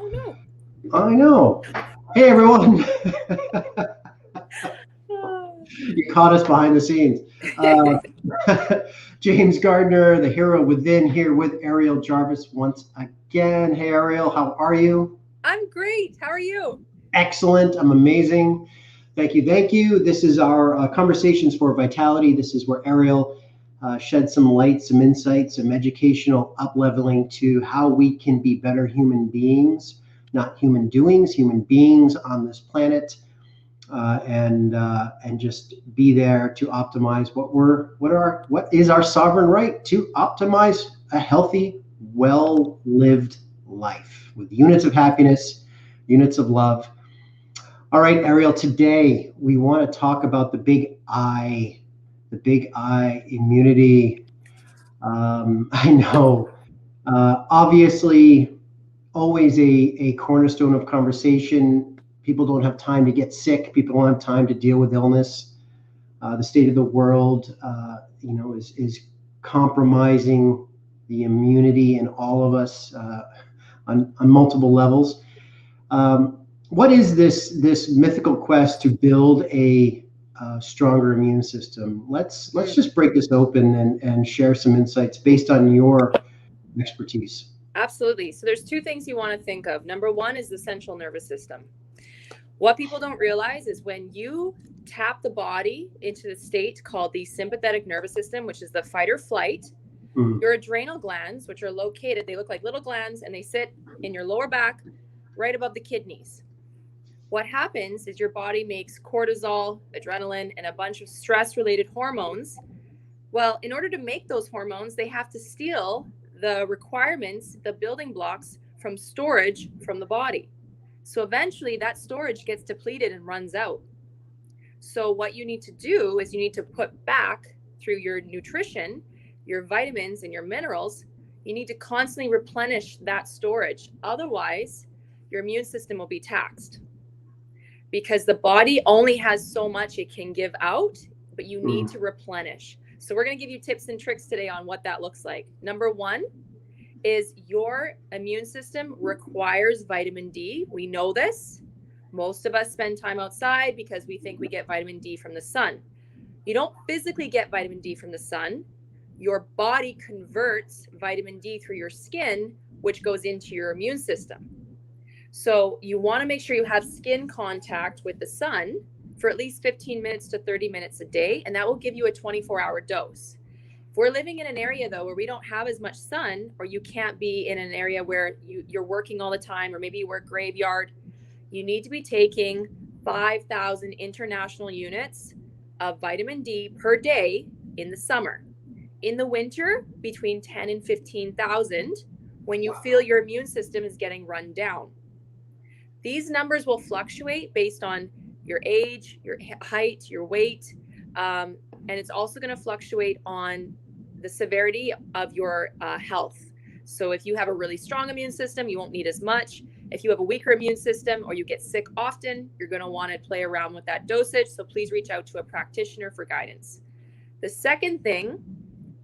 Oh, no. I know. Hey, everyone. Oh. You caught us behind the scenes. Uh, James Gardner, the hero within, here with Ariel Jarvis once again. Hey, Ariel, how are you? I'm great. How are you? Excellent. I'm amazing. Thank you. Thank you. This is our Conversations for Vitality. This is where Ariel sheds some light, some insight, some educational up-leveling to how we can be better human beings, not human doings, human beings on this planet, and just be there to optimize what is our sovereign right to optimize a healthy, well-lived life with units of happiness, units of love. All right, Ariel, today we want to talk about the big I immunity. I know, obviously, always a cornerstone of conversation. People don't have time to get sick. People don't have time to deal with illness. The state of the world, is compromising the immunity in all of us on multiple levels. What is this mythical quest to build a stronger immune system? Let's just break this open and share some insights based on your expertise. Absolutely. So there's two things you want to think of. Number one is the central nervous system. What people don't realize is when you tap the body into the state called the sympathetic nervous system, which is the fight or flight, Mm. your adrenal glands, which are located, they look like little glands and they sit in your lower back right above the kidneys. What happens is your body makes cortisol, adrenaline, and a bunch of stress related hormones. Well, in order to make those hormones, they have to steal the requirements, the building blocks from storage from the body. So eventually that storage gets depleted and runs out. So what you need to do is you need to put back through your nutrition, your vitamins and your minerals, you need to constantly replenish that storage. Otherwise, your immune system will be taxed because the body only has so much it can give out, but you need to replenish. So we're going to give you tips and tricks today on what that looks like. Number one is your immune system requires vitamin D. We know this. Most of us spend time outside because we think we get vitamin D from the sun. You don't physically get vitamin D from the sun. Your body converts vitamin D through your skin, which goes into your immune system. So you want to make sure you have skin contact with the sun for at least 15 minutes to 30 minutes a day, and that will give you a 24-hour dose. If we're living in an area, though, where we don't have as much sun, or you can't be in an area where you're working all the time, or maybe you work graveyard, you need to be taking 5,000 international units of vitamin D per day in the summer. In the winter, between 10 and 15,000 when you feel your immune system is getting run down. These numbers will fluctuate based on your age, your height, your weight, and it's also going to fluctuate on the severity of your health. So if you have a really strong immune system, you won't need as much. If you have a weaker immune system or you get sick often, you're going to want to play around with that dosage. So please reach out to a practitioner for guidance. The second thing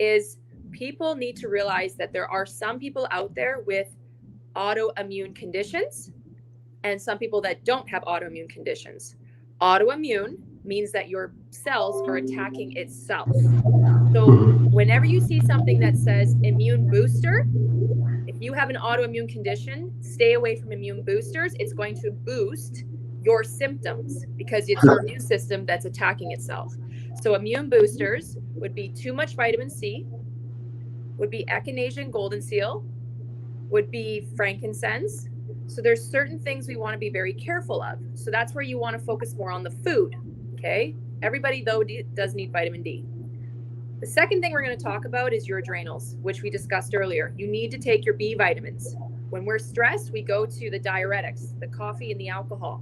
is people need to realize that there are some people out there with autoimmune conditions and some people that don't have autoimmune conditions. Autoimmune means that your cells are attacking itself. So whenever you see something that says immune booster, if you have an autoimmune condition, stay away from immune boosters. It's going to boost your symptoms because it's your immune system that's attacking itself. So immune boosters would be too much vitamin C, would be echinacea golden seal, would be frankincense. So there's certain things we want to be very careful of. So that's where you want to focus more on the food. Okay. Everybody, though, does need vitamin D. The second thing we're going to talk about is your adrenals, which we discussed earlier. You need to take your B vitamins. When we're stressed, we go to the diuretics, the coffee and the alcohol.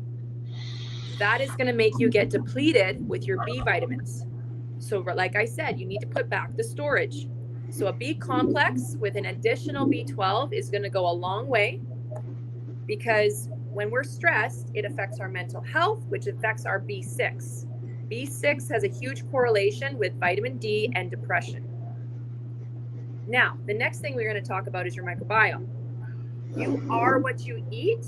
That is going to make you get depleted with your B vitamins. So like I said, you need to put back the storage. So a B complex with an additional B12 is going to go a long way because when we're stressed, it affects our mental health, which affects our B6. B6 has a huge correlation with vitamin D and depression. Now, the next thing we're going to talk about is your microbiome. You are what you eat,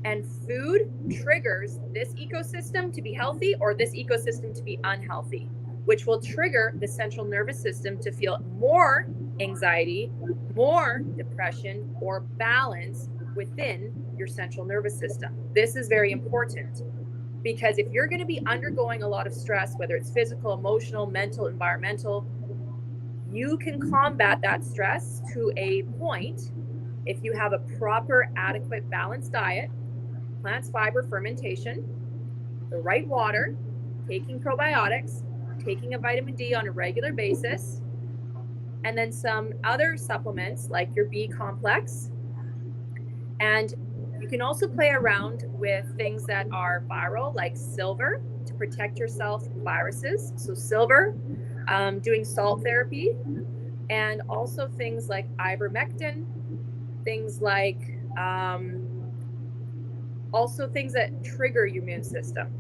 and food triggers this ecosystem to be healthy or this ecosystem to be unhealthy, which will trigger the central nervous system to feel more anxiety, more depression, or balance within your central nervous system. This is very important because if you're going to be undergoing a lot of stress, whether it's physical, emotional, mental, environmental, you can combat that stress to a point if you have a proper, adequate, balanced diet, plants, fiber, fermentation, the right water, taking probiotics, taking a vitamin D on a regular basis, and then some other supplements like your B complex. And you can also play around with things that are viral, like silver, to protect yourself from viruses. So silver, doing salt therapy, and also things like ivermectin, things like also things that trigger your immune system.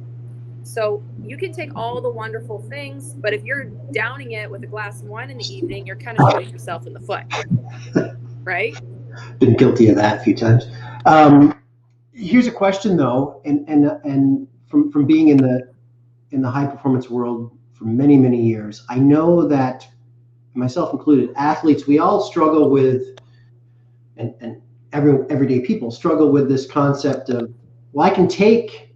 So you can take all the wonderful things, but if you're downing it with a glass of wine in the evening, you're kind of shooting yourself in the foot, right? Been guilty of that a few times. Here's a question though, and from being in the high performance world for many years, I know that, myself included, athletes, we all struggle with, and everyday people struggle with this concept of, well, I can take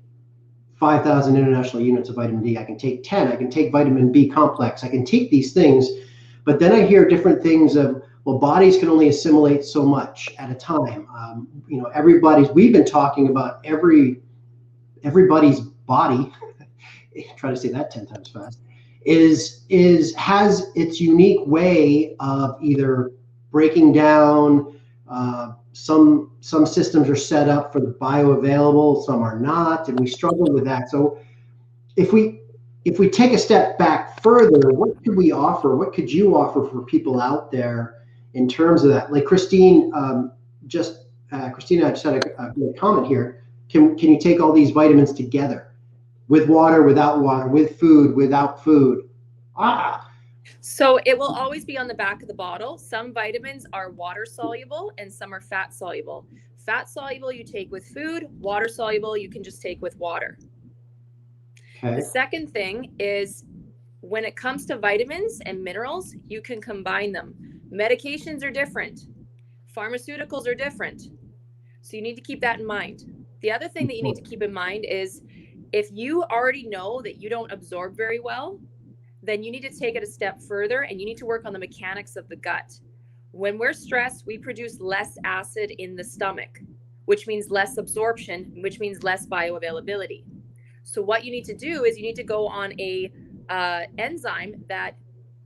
5,000 international units of vitamin D, I can take 10, I can take vitamin B complex, I can take these things, but then I hear different things of, well, bodies can only assimilate so much at a time. We've been talking about everybody's body, try to say that 10 times fast, has its unique way of either breaking down. Some systems are set up for the bioavailable, some are not, and we struggle with that. So if we take a step back further, what could we offer? What could you offer for people out there in terms of that? Like Christina just had a good comment here. Can you take all these vitamins together? With water, without water, with food, without food? So it will always be on the back of the bottle. Some vitamins are water soluble and some are fat soluble. Fat soluble you take with food, water soluble you can just take with water. Okay. The second thing is when it comes to vitamins and minerals, you can combine them. Medications are different. Pharmaceuticals are different. So you need to keep that in mind. The other thing that you need to keep in mind is if you already know that you don't absorb very well, then you need to take it a step further and you need to work on the mechanics of the gut. When we're stressed, we produce less acid in the stomach, which means less absorption, which means less bioavailability. So what you need to do is you need to go on a enzyme that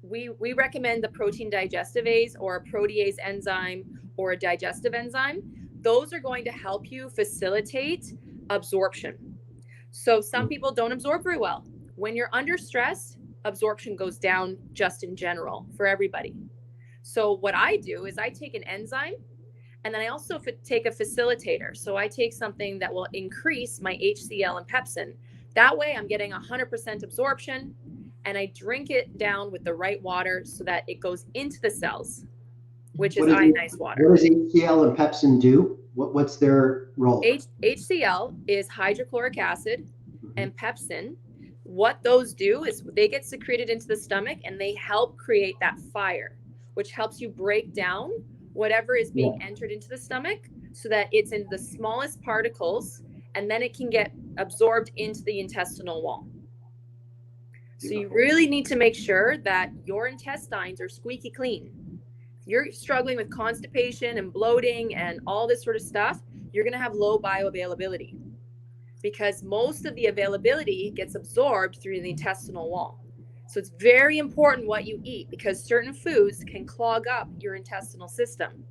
we recommend, the protein digestivase or a protease enzyme or a digestive enzyme. Those are going to help you facilitate absorption. So some people don't absorb very well. When you're under stress, absorption goes down just in general for everybody. So what I do is I take an enzyme and then I also take a facilitator. So I take something that will increase my HCl and pepsin. That way I'm getting 100% absorption and I drink it down with the right water so that it goes into the cells, which is ionized water. What does HCl and pepsin do? What's their role? HCl is hydrochloric acid and pepsin. What those do is they get secreted into the stomach and they help create that fire, which helps you break down whatever is being entered into the stomach so that it's in the smallest particles and then it can get absorbed into the intestinal wall. So you really need to make sure that your intestines are squeaky clean. If you're struggling with constipation and bloating and all this sort of stuff, you're going to have low bioavailability because most of the availability gets absorbed through the intestinal wall. So it's very important what you eat because certain foods can clog up your intestinal system.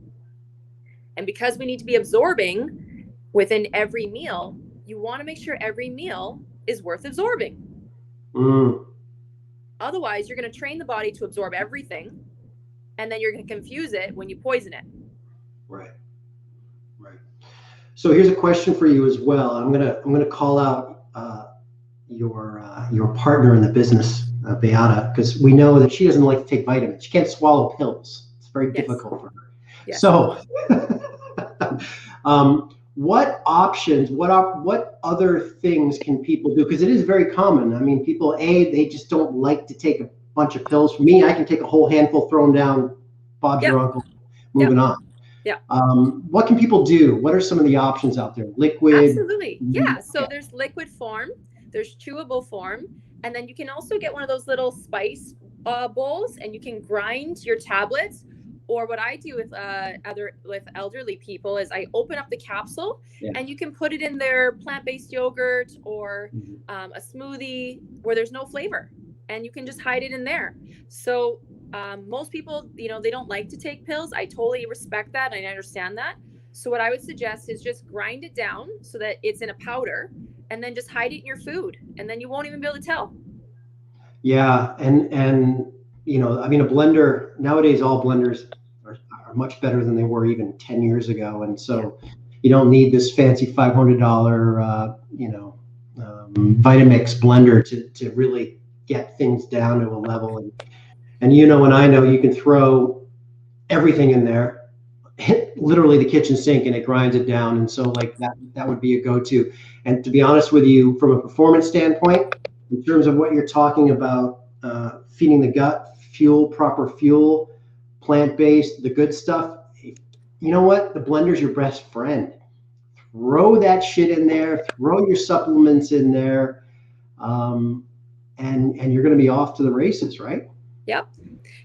And because we need to be absorbing within every meal, you want to make sure every meal is worth absorbing. Otherwise, you're going to train the body to absorb everything, and then you're going to confuse it when you poison it. Right. So here's a question for you as well. I'm gonna call out your partner in the business, Beata, because we know that she doesn't like to take vitamins. She can't swallow pills. It's very difficult for her. Yes. So What options, what other things can people do? Because it is very common. I mean, people, they just don't like to take a bunch of pills. For me, I can take a whole handful, throw them down, Bob's Yep. your uncle, Yep. moving on. Yep. What can people do? What are some of the options out there? Liquid? Absolutely. Yeah. So there's liquid form, there's chewable form, and then you can also get one of those little spice bowls, and you can grind your tablets. Or what I do with elderly people is I open up the capsule, Yeah. and you can put it in their plant-based yogurt or a smoothie where there's no flavor, and you can just hide it in there. So most people, they don't like to take pills. I totally respect that and I understand that. So what I would suggest is just grind it down so that it's in a powder, and then just hide it in your food, and then you won't even be able to tell. Yeah, and I mean, a blender nowadays, all blenders are much better than they were even 10 years ago, and so you don't need this fancy $500 Vitamix blender to really get things down to a level. And and I know you can throw everything in there, hit literally the kitchen sink, and it grinds it down. And so like that would be a go-to. And to be honest with you, from a performance standpoint, in terms of what you're talking about, feeding the gut, proper fuel, plant-based, the good stuff, you know what? The blender's your best friend. Throw that shit in there, throw your supplements in there, and you're going to be off to the races, right? Yep.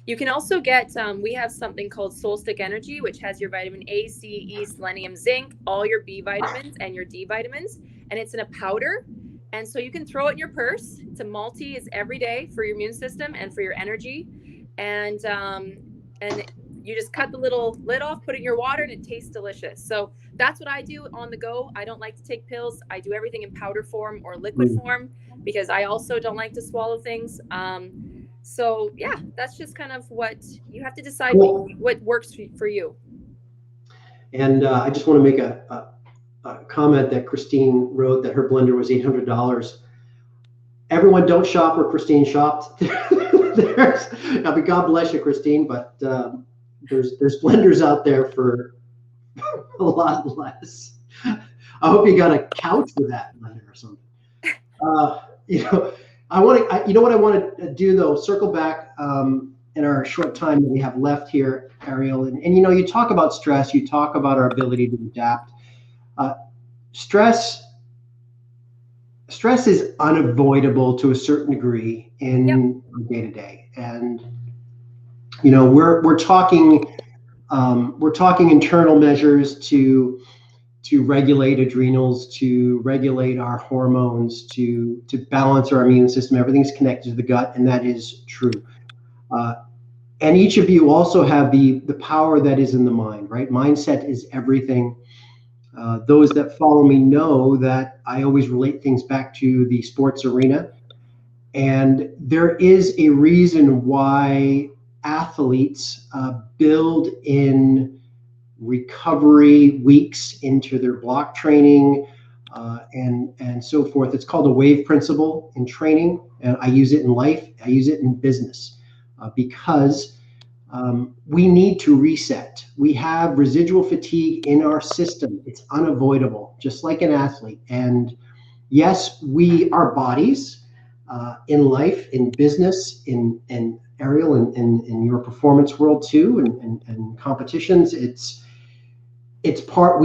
You can also get, we have something called Soul Stick Energy, which has your vitamin A, C, E, selenium, zinc, all your B vitamins and your D vitamins, and it's in a powder. And so you can throw it in your purse. It's a multi, it's every day for your immune system and for your energy. And you just cut the little lid off, put it in your water, and it tastes delicious. So that's what I do on the go. I don't like to take pills. I do everything in powder form or liquid form because I also don't like to swallow things. So yeah, that's just kind of what you have to decide. Cool. What works for you. And I just want to make a comment that Christine wrote that her blender was $800. Everyone don't shop where Christine shopped. I mean, God bless you, Christine, but there's blenders out there for a lot less. I hope you got a couch with that blender or something. You know what I want to do though, circle back in our short time that we have left here, Ariel, and you talk about stress, you talk about our ability to adapt. Stress is unavoidable to a certain degree in day to day, and we're talking internal measures to regulate adrenals, to regulate our hormones, to balance our immune system. Everything's connected to the gut, and that is true. And each of you also have the power that is in the mind, right? Mindset is everything. Those that follow me know that I always relate things back to the sports arena. And there is a reason why athletes build in recovery weeks into their block training and so forth. It's called a wave principle in training, and I use it in life. I use it in business because we need to reset. We have residual fatigue in our system. It's unavoidable, just like an athlete. And yes, our bodies in life, in business, in Ariel, in your performance world too, and competitions, it's part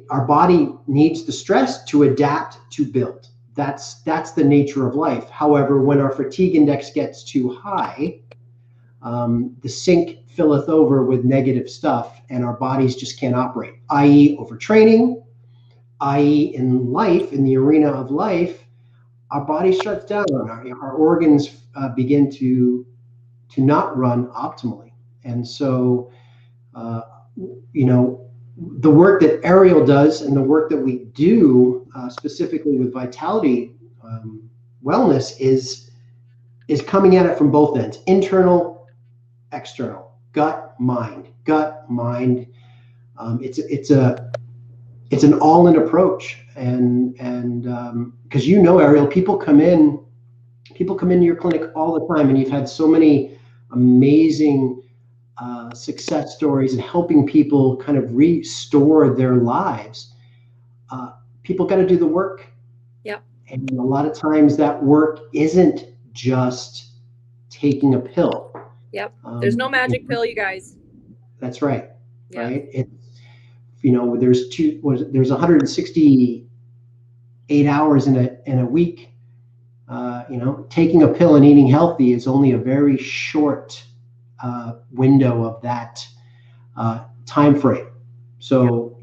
our body needs the stress to adapt, to build. That's the nature of life. However, when our fatigue index gets too high, the sink filleth over with negative stuff, and our bodies just can't operate, i.e. overtraining, i.e. in life, in the arena of life, our body shuts down, our organs begin to not run optimally. And so, the work that Ariel does and the work that we do specifically with Vitality Wellness is coming at it from both ends: internal, external, gut, mind. It's an all-in approach, and because Ariel, people come into your clinic all the time, and you've had so many amazing success stories and helping people kind of restore their lives, uh, people got to do the work. Yep. And a lot of times that work isn't just taking a pill. Yep. There's no You magic know, pill, you guys. that's right, Yeah. right? It's, there's 168 hours in a week. Taking a pill and eating healthy is only a very short window of that time frame. Yep. So,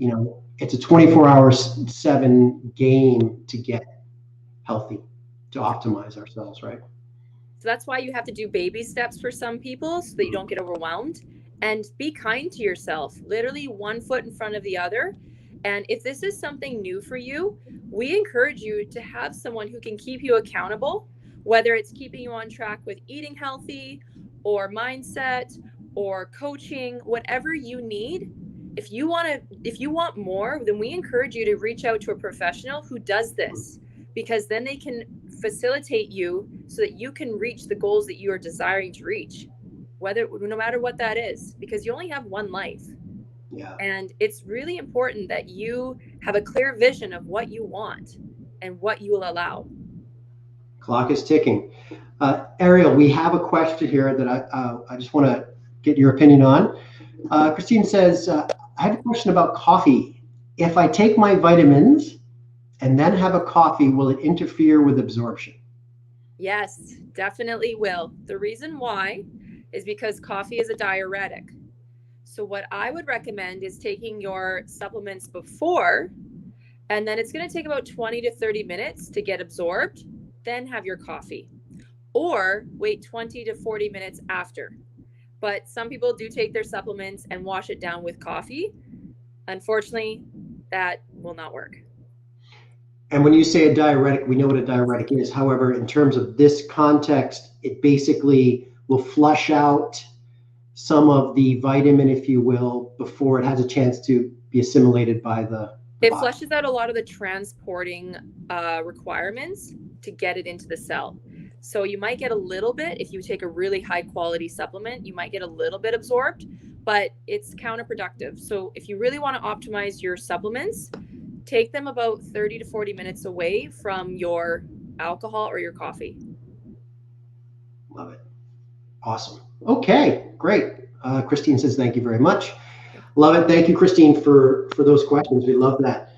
it's a 24/7 game to get healthy, to Yep. optimize ourselves, right? So that's why you have to do baby steps for some people so that you don't get overwhelmed, and be kind to yourself, literally one foot in front of the other. And if this is something new for you, we encourage you to have someone who can keep you accountable, whether it's keeping you on track with eating healthy or mindset or coaching, whatever you need. If you want more, then we encourage you to reach out to a professional who does this, because then they can facilitate you so that you can reach the goals that you are desiring to reach, whether no matter what that is, because you only have one life. Yeah. And it's really important that you have a clear vision of what you want and what you will allow. Clock is ticking. Ariel, we have a question here that I just want to get your opinion on. Christine says, I have a question about coffee. If I take my vitamins and then have a coffee, will it interfere with absorption? Yes, definitely will. The reason why is because coffee is a diuretic. So what I would recommend is taking your supplements before, and then it's going to take about 20 to 30 minutes to get absorbed, then have your coffee. Or wait 20 to 40 minutes after. But some people do take their supplements and wash it down with coffee. Unfortunately, that will not work. And when you say a diuretic, we know what a diuretic is. However, in terms of this context, it basically will flush out some of the vitamin, if you will, before it has a chance to be assimilated by the It body. flushes out a lot of the transporting requirements to get it into the cell. So you might get a little bit if you take a really high quality supplement, you might get a little bit absorbed, but it's counterproductive. So if you really want to optimize your supplements, take them about 30 to 40 minutes away from your alcohol or your coffee. Love it. Awesome. Okay, great. Christine says thank you very much. Love it. Thank you, Christine, for those questions. We love that.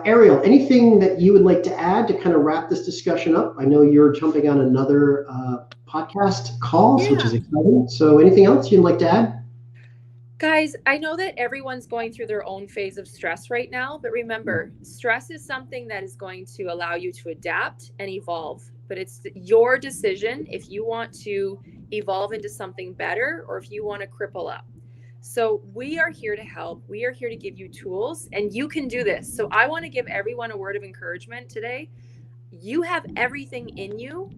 Ariel, anything that you would like to add to kind of wrap this discussion up? I know you're jumping on another podcast calls, which is Yeah. exciting. So anything else you'd like to add? Guys, I know that everyone's going through their own phase of stress right now, but remember, stress is something that is going to allow you to adapt and evolve. But it's your decision if you want to evolve into something better or if you want to cripple up. So, we are here to help. We are here to give you tools, and you can do this. So, I want to give everyone a word of encouragement today. You have everything in you.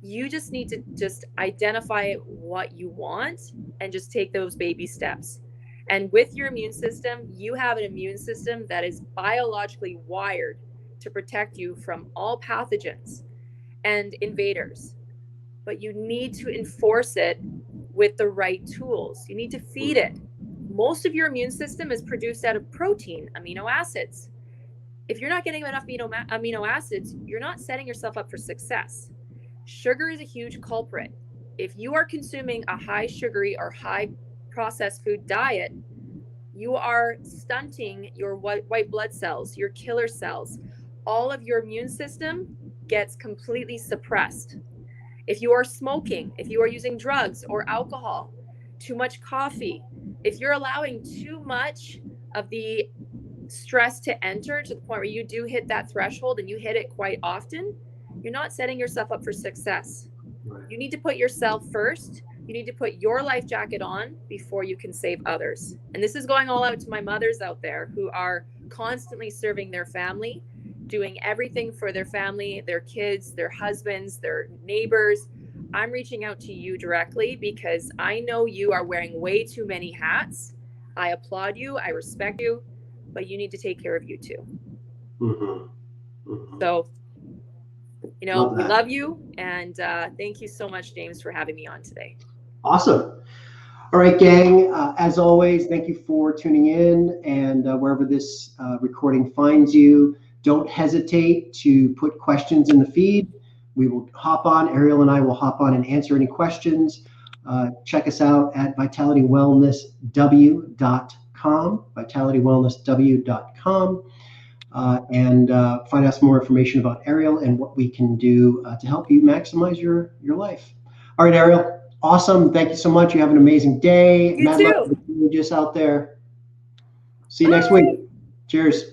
You just need to just identify what you want and just take those baby steps. And with your immune system, you have an immune system that is biologically wired to protect you from all pathogens and invaders. But you need to enforce it with the right tools. You need to feed it. Most of your immune system is produced out of protein, amino acids. If you're not getting enough amino acids, you're not setting yourself up for success. Sugar is a huge culprit. If you are consuming a high sugary or high processed food diet, you are stunting your white blood cells, your killer cells. All of your immune system gets completely suppressed. If you are smoking, if you are using drugs or alcohol, too much coffee, if you're allowing too much of the stress to enter to the point where you do hit that threshold and you hit it quite often, you're not setting yourself up for success. You need to put yourself first. You need to put your life jacket on before you can save others. And this is going all out to my mothers out there who are constantly serving their family, doing everything for their family, their kids, their husbands, their neighbors. I'm reaching out to you directly because I know you are wearing way too many hats. I applaud you. I respect you, but you need to take care of you too. Mm-hmm. Mm-hmm. So, Love we that. love you. And thank you so much, James, for having me on today. Awesome. All right, gang. As always, thank you for tuning in. And wherever this recording finds you, don't hesitate to put questions in the feed. We will hop on. Ariel and I will hop on and answer any questions. Check us out at vitalitywellnessw.com, vitalitywellnessw.com, and find out some more information about Ariel and what we can do to help you maximize your life. All right, Ariel. Awesome. Thank you so much. You have an amazing day. You too. Just out there. See you next Bye. week. Cheers.